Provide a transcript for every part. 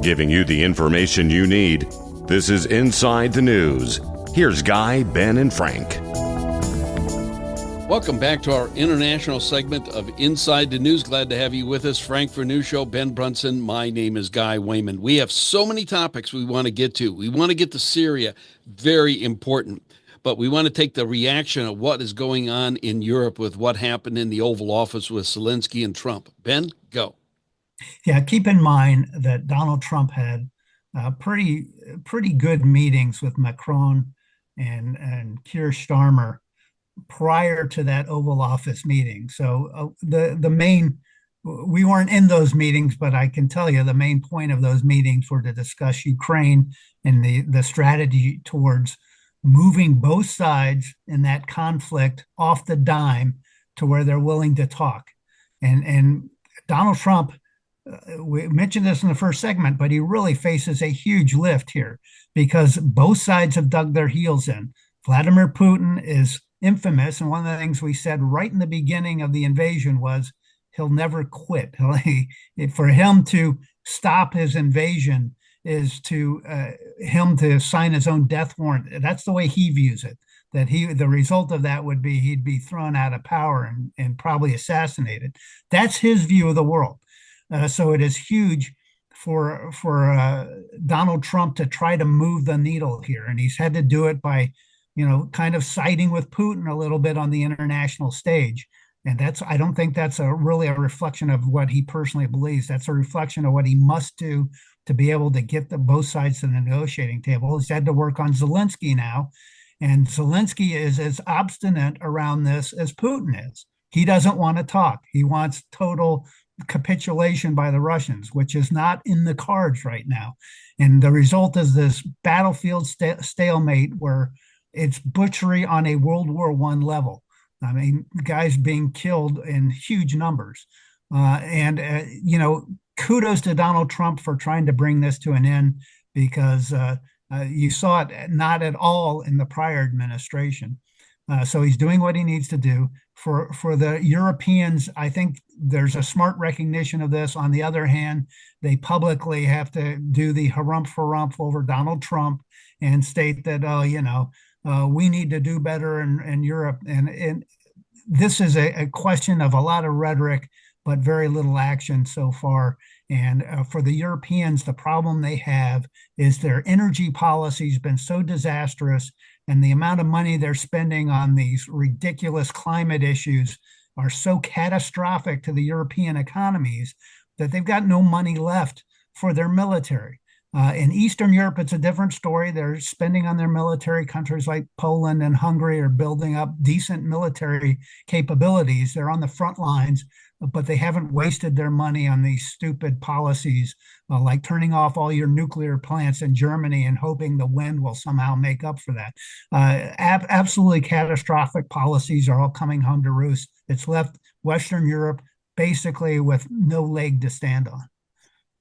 giving you the information you need. This is Inside the News. Here's Guy, Ben, and Frank. Welcome back to our international segment of Inside the News. Glad to have you with us. Frank for News Show, Ben Brunson. My name is Guy Wayman. We have so many topics we want to get to. We want to get to Syria, very important. But we want to take the reaction of what is going on in Europe with what happened in the Oval Office with Zelensky and Trump. Ben, go. Yeah, keep in mind that Donald Trump had pretty good meetings with Macron and Keir Starmer prior to that Oval Office meeting. So we weren't in those meetings, but I can tell you the main point of those meetings were to discuss Ukraine and the strategy towards moving both sides in that conflict off the dime to where they're willing to talk. And Donald Trump, we mentioned this in the first segment, but he really faces a huge lift here because both sides have dug their heels in. Vladimir Putin is infamous, and one of the things we said right in the beginning of the invasion was he'll never quit. For him to stop his invasion is to him to sign his own death warrant. That's the way he views it. That the result of that would be he'd be thrown out of power and probably assassinated. That's his view of the world. So it is huge for Donald Trump to try to move the needle here, and he's had to do it by kind of siding with Putin a little bit on the international stage. And I don't think that's really a reflection of what he personally believes. That's a reflection of what he must do to be able to get both sides to the negotiating table. He's had to work on Zelensky now. And Zelensky is as obstinate around this as Putin is. He doesn't want to talk. He wants total capitulation by the Russians, which is not in the cards right now. And the result is this battlefield stalemate where it's butchery on a World War I level. I mean, guys being killed in huge numbers. Kudos to Donald Trump for trying to bring this to an end because you saw it not at all in the prior administration. So he's doing what he needs to do. For the Europeans, I think there's a smart recognition of this. On the other hand, they publicly have to do the harumph over Donald Trump and state that, we need to do better in Europe. And this is a question of a lot of rhetoric, but very little action so far. And for the Europeans, the problem they have is their energy policy has been so disastrous, and the amount of money they're spending on these ridiculous climate issues are so catastrophic to the European economies that they've got no money left for their military. In Eastern Europe, it's a different story. They're spending on their military. Countries like Poland and Hungary are building up decent military capabilities. They're on the front lines, but they haven't wasted their money on these stupid policies like turning off all your nuclear plants in Germany and hoping the wind will somehow make up for that. Absolutely catastrophic policies are all coming home to roost. It's left Western Europe basically with no leg to stand on.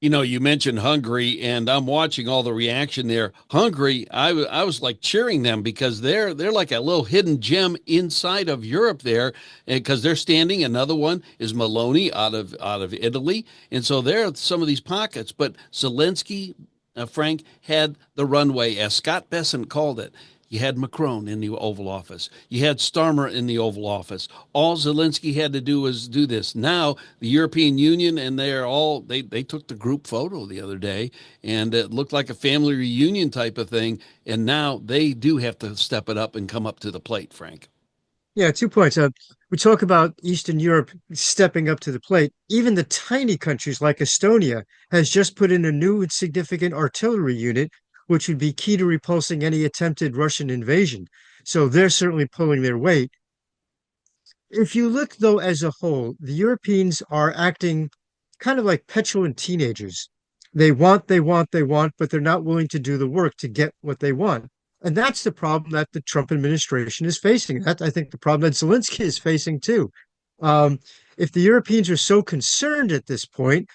You mentioned Hungary, and I'm watching all the reaction there. Hungary, I was like cheering them because they're like a little hidden gem inside of Europe there, because they're standing. Another one is Meloni out of Italy, and so there are some of these pockets. But Zelensky, Frank, had the runway, as Scott Bessent called it. You had Macron in the Oval Office. You had Starmer in the Oval Office. All Zelensky had to do was do this. Now, the European Union, and they took the group photo the other day, and it looked like a family reunion type of thing. And now they do have to step it up and come up to the plate, Frank. Yeah, 2 points. We talk about Eastern Europe stepping up to the plate. Even the tiny countries like Estonia has just put in a new and significant artillery unit, which would be key to repulsing any attempted Russian invasion. So they're certainly pulling their weight. If you look, though, as a whole, the Europeans are acting kind of like petulant teenagers. They want, but they're not willing to do the work to get what they want. And that's the problem that the Trump administration is facing. That's, I think, the problem that Zelensky is facing, too. If the Europeans are so concerned at this point,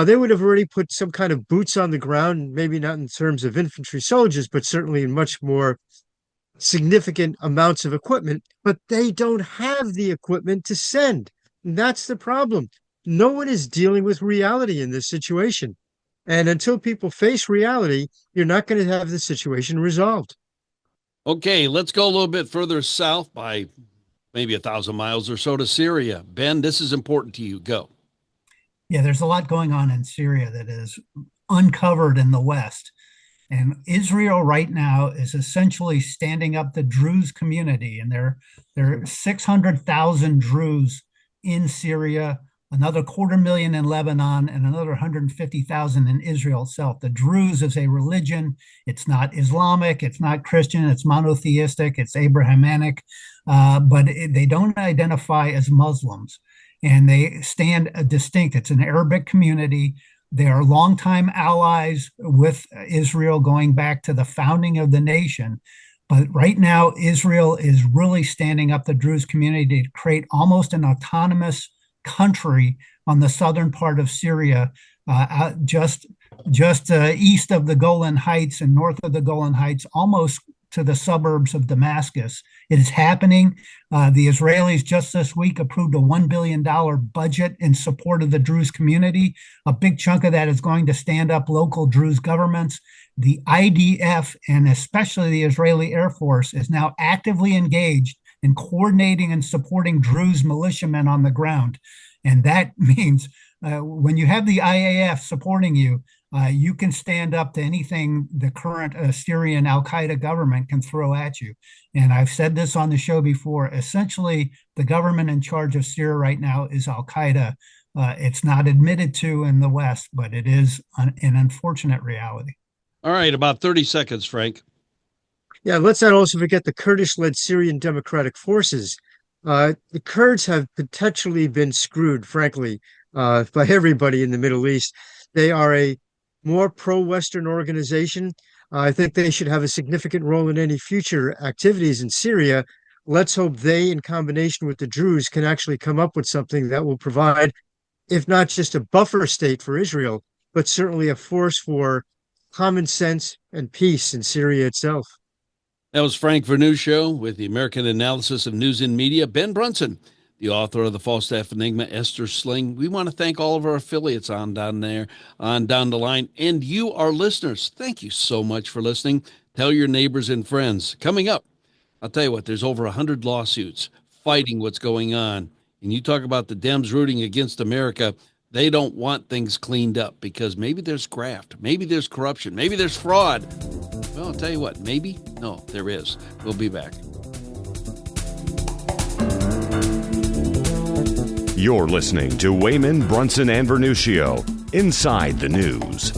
they would have already put some kind of boots on the ground, maybe not in terms of infantry soldiers, but certainly in much more significant amounts of equipment. But they don't have the equipment to send. And that's the problem. No one is dealing with reality in this situation. And until people face reality, you're not going to have the situation resolved. Okay, let's go a little bit further south by maybe 1,000 miles or so to Syria. Ben, this is important to you. Go. Yeah, there's a lot going on in Syria that is uncovered in the West. And Israel right now is essentially standing up the Druze community, and there are 600,000 Druze in Syria, another 250,000 in Lebanon, and another 150,000 in Israel itself. The Druze is a religion. It's not Islamic, it's not Christian, it's monotheistic, it's Abrahamic, but they don't identify as Muslims, and they stand distinct. It's an Arabic community. They are longtime allies with Israel going back to the founding of the nation. But right now, Israel is really standing up the Druze community to create almost an autonomous country on the southern part of Syria, just east of the Golan Heights and north of the Golan Heights, almost to the suburbs of Damascus. It is happening. The Israelis just this week approved a $1 billion budget in support of the Druze community. A big chunk of that is going to stand up local Druze governments. The IDF, and especially the Israeli Air Force, is now actively engaged in coordinating and supporting Druze militiamen on the ground. And that means when you have the IAF supporting you, you can stand up to anything the current Syrian al-Qaeda government can throw at you. And I've said this on the show before. Essentially, the government in charge of Syria right now is al-Qaeda. It's not admitted to in the West, but it is an unfortunate reality. All right, about 30 seconds, Frank. Yeah, let's not also forget the Kurdish-led Syrian Democratic Forces. The Kurds have potentially been screwed, frankly, by everybody in the Middle East. They are a more pro-Western organization. I think they should have a significant role in any future activities in Syria. Let's hope they, in combination with the Druze, can actually come up with something that will provide, if not just a buffer state for Israel, but certainly a force for common sense and peace in Syria itself. That was Frank Vernuccio with the American Analysis of News and Media. Ben Brunson, the author of The Falstaff Enigma, Esther Sling. We want to thank all of our affiliates on down the line. And you, our listeners, thank you so much for listening. Tell your neighbors and friends. Coming up, I'll tell you what, there's over 100 lawsuits fighting what's going on. And you talk about the Dems rooting against America. They don't want things cleaned up because maybe there's graft, maybe there's corruption, maybe there's fraud. Well, I'll tell you what, maybe? No, there is. We'll be back. You're listening to Wayman, Brunson, and Vernuccio, Inside the News.